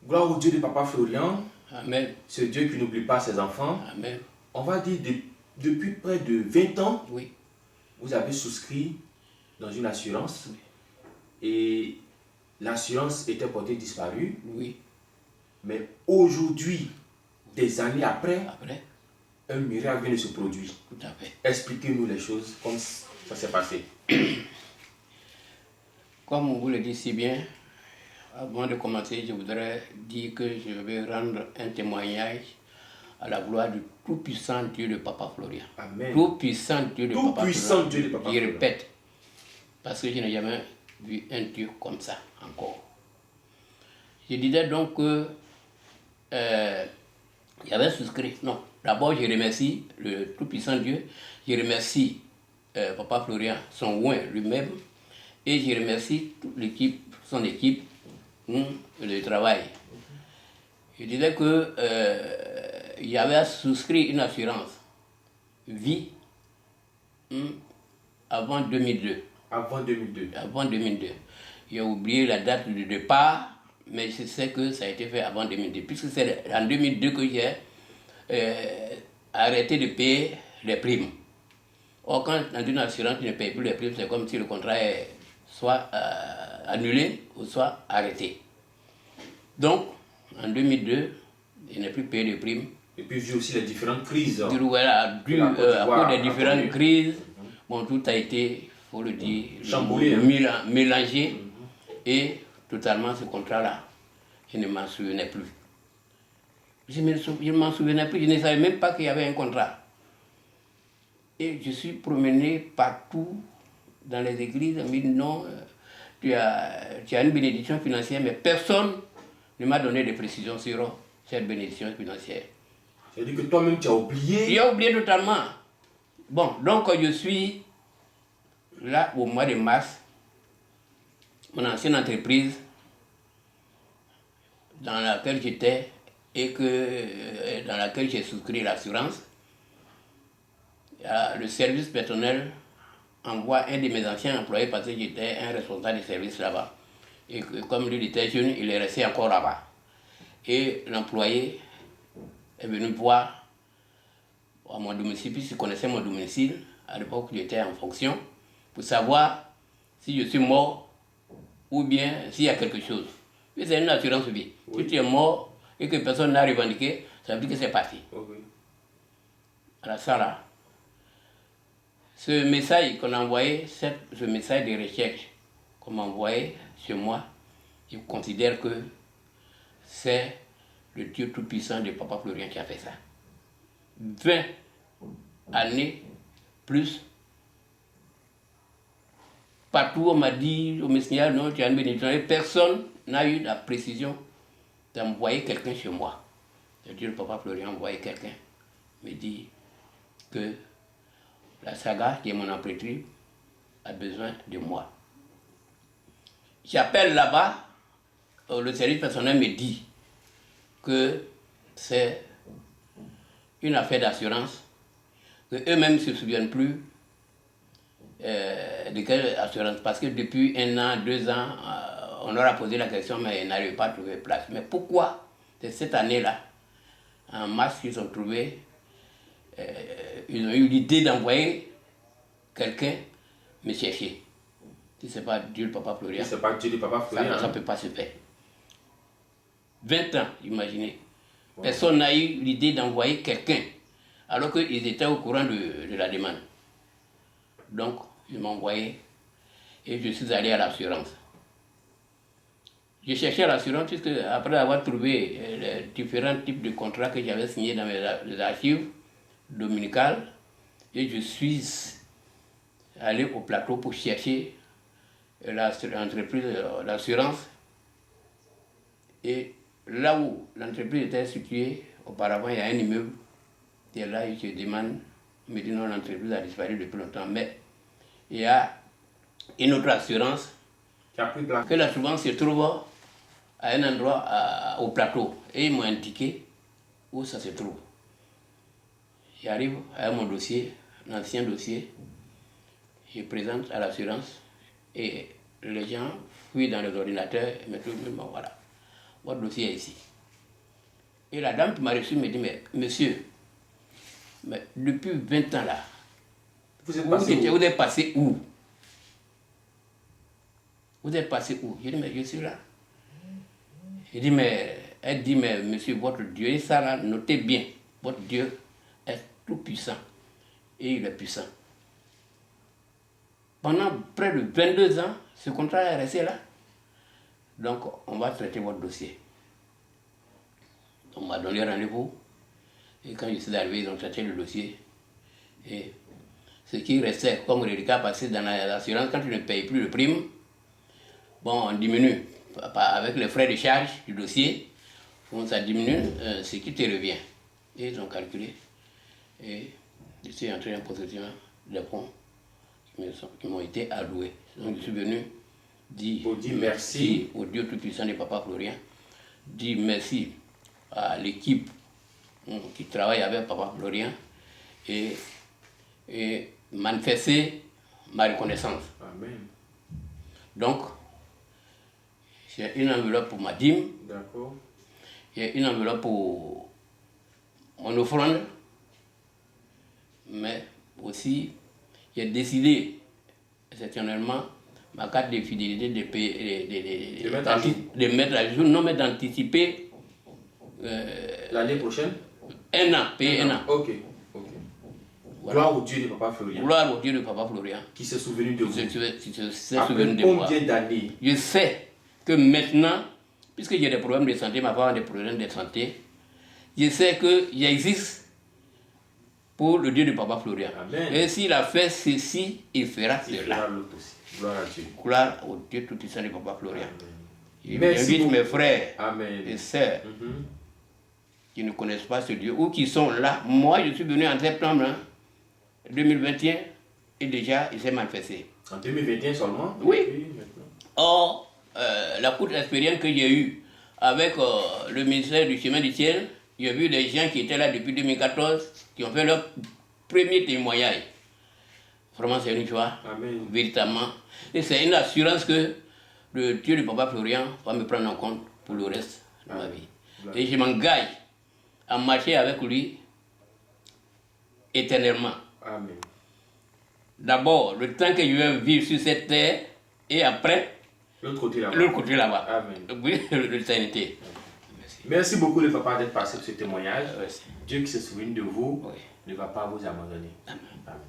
Gloire au Dieu de Papa Florian. Amen. Ce Dieu qui n'oublie pas ses enfants. Amen. On va dire depuis près de 20 ans, Oui. vous avez souscrit dans une assurance. Oui. Et l'assurance était portée disparue. Oui. Mais aujourd'hui, des années après, Après, un miracle vient de se produire. tout à fait. Expliquez-nous les choses, comme ça s'est passé. Comme vous le dites si bien, avant de commencer, je voudrais dire que je vais rendre un témoignage à la gloire du tout-puissant Dieu de Papa Florian. Amen. Tout-puissant Dieu de Papa Tout-puissant Florian. Dieu de Papa Je Florian. répète, parce que je n'ai jamais vu un Dieu comme ça encore. Je disais donc que j'avais souscrit. Non, d'abord je remercie le tout-puissant Dieu, je remercie Papa Florian, son oin lui-même, et je remercie toute l'équipe, son équipe, le travail. Je disais que j'avais souscrit une assurance vie avant 2002. Avant 2002. Avant 2002. J'ai oublié la date de départ, mais je sais que ça a été fait avant 2002, puisque c'est en 2002 que j'ai arrêté de payer les primes. Or, quand dans une assurance, tu ne payes plus les primes, c'est comme si le contrat est soit annulé ou soit arrêté. Donc, en 2002, je n'ai plus payé de primes. Et puis vu aussi les différentes crises. Voilà, à cause des différentes crises, bon, tout a été, il faut le dire, chamboulé, mélangé, et totalement ce contrat-là, je ne m'en souvenais plus. Je ne m'en souvenais plus, je ne savais même pas qu'il y avait un contrat. Et je suis promené partout dans les églises, on me dit non, tu as une bénédiction financière, mais personne ne m'a donné de précisions sur cette bénédiction financière. C'est-à-dire que toi-même tu as oublié. J'ai oublié totalement. Bon, donc je suis là au mois de mars, mon ancienne entreprise dans laquelle j'étais et dans laquelle j'ai souscrit l'assurance, le service personnel envoie un de mes anciens employés parce que j'étais un responsable de service là-bas. Et comme lui était jeune, il est resté encore là-bas. Et l'employé est venu voir à mon domicile, puisqu'il connaissait mon domicile, à l'époque où j'étais en fonction, pour savoir si je suis mort ou bien s'il y a quelque chose. Puis c'est une assurance vie. Oui. Si tu es mort et que personne n'a revendiqué, ça veut dire que c'est parti. Oui. Alors ça là, ce message qu'on a envoyé, ce message de recherche qu'on m'a envoyé sur moi, je considère que c'est le Dieu tout-puissant de Papa Florian qui a fait ça. 20 années plus. Partout on m'a dit, on me signale, non, tu as une bénédiction. Et personne n'a eu la précision d'envoyer quelqu'un chez moi. Le Dieu de Papa Florian a envoyé quelqu'un, me dit que la saga, qui est mon entreprise, a besoin de moi. J'appelle là-bas, le service personnel me dit que c'est une affaire d'assurance, qu'eux-mêmes ne se souviennent plus de quelle assurance, parce que depuis 1 an, 2 ans, on leur a posé la question, mais ils n'arrivent pas à trouver place. Mais pourquoi, de cette année-là, en mars, ils ont trouvé, ils ont eu l'idée d'envoyer quelqu'un me chercher. Si ce n'est pas Dieu le Papa Florian, c'est pas Dieu le Papa Florian, ça ne peut pas se faire. 20 ans, imaginez. Wow. Personne n'a eu l'idée d'envoyer quelqu'un, alors qu'ils étaient au courant de la demande. Donc, ils m'ont envoyé et je suis allé à l'assurance. J'ai cherché l'assurance puisque après avoir trouvé les différents types de contrats que j'avais signés dans les archives dominicales, et je suis allé au plateau pour chercher l'entreprise d'assurance. Et là où l'entreprise était située, auparavant, il y a un immeuble qui est là et je demande, on me dit non, l'entreprise a disparu depuis longtemps, mais il y a une autre assurance que l'assurance se trouve à un endroit au plateau. Et ils m'ont indiqué où ça se trouve. J'arrive à mon dossier, l'ancien dossier, je présente à l'assurance et les gens fouillent dans les ordinateurs et me trouvent, voilà. votre dossier est ici. Et la dame qui m'a reçu me dit, mais monsieur, mais depuis 20 ans là, vous êtes passé où? Vous êtes passé où? Je dis, mais je suis là. Elle dit, mais monsieur, votre Dieu, et ça là, notez bien, votre Dieu est tout puissant. Et il est puissant. Pendant près de 22 ans, ce contrat est resté là. Donc, on va traiter votre dossier. On m'a donné rendez-vous. Et quand je suis arrivé, ils ont traité le dossier. Et ce qui restait comme reliquat passé dans l'assurance, quand tu ne payes plus le prime, bon, on diminue avec les frais de charge du dossier. Bon, ça diminue ce qui te revient. Et ils ont calculé. Et je suis entré en possession des fonds qui m'ont été alloués. Donc je suis venu dire merci au Dieu Tout-Puissant de Papa Florian, dire merci à l'équipe qui travaille avec Papa Florian et manifester ma reconnaissance. Amen. Donc, j'ai une enveloppe pour ma dîme. D'accord. J'ai une enveloppe pour mon offrande. Mais aussi, j'ai décidé exceptionnellement ma carte de fidélité de mettre à jour, non mais d'anticiper l'année prochaine. Un an, payer un an. Ok. Voilà. Gloire au Dieu de Papa Florian. Gloire au Dieu de Papa Florian. Qui s'est souvenu de vous. Qui s'est souvenu de moi. Combien d'années? Je sais que maintenant, puisque j'ai des problèmes de santé, ma femme a des problèmes de santé, je sais que j'existe pour le Dieu de Papa Florian. Amen. Et s'il a fait ceci, il fera cela. Gloire à Dieu. Gloire au Dieu Tout-Puissant de Papa Florian. J'invite mes frères et sœurs qui ne connaissent pas ce Dieu ou qui sont là. Moi, je suis venu en septembre 2021 et déjà il s'est manifesté. En 2021 seulement? Oui. Or, la courte expérience que j'ai eue avec le ministère du Chemin du Ciel, j'ai vu des gens qui étaient là depuis 2014 qui ont fait leur premier témoignage. Vraiment, c'est une joie. Amen. Véritablement. Et c'est une assurance que le Dieu de Papa Florian va me prendre en compte pour le reste de ma vie. Et je m'engage à marcher avec lui éternellement. Amen. D'abord, le temps que je vais vivre sur cette terre et après, l'autre côté là-bas. L'autre côté là-bas. Amen. Oui, l'éternité. Merci beaucoup le papa d'être passé pour ce témoignage. Merci. Dieu qui se souvient de vous Oui. ne va pas vous abandonner. Amen. Amen.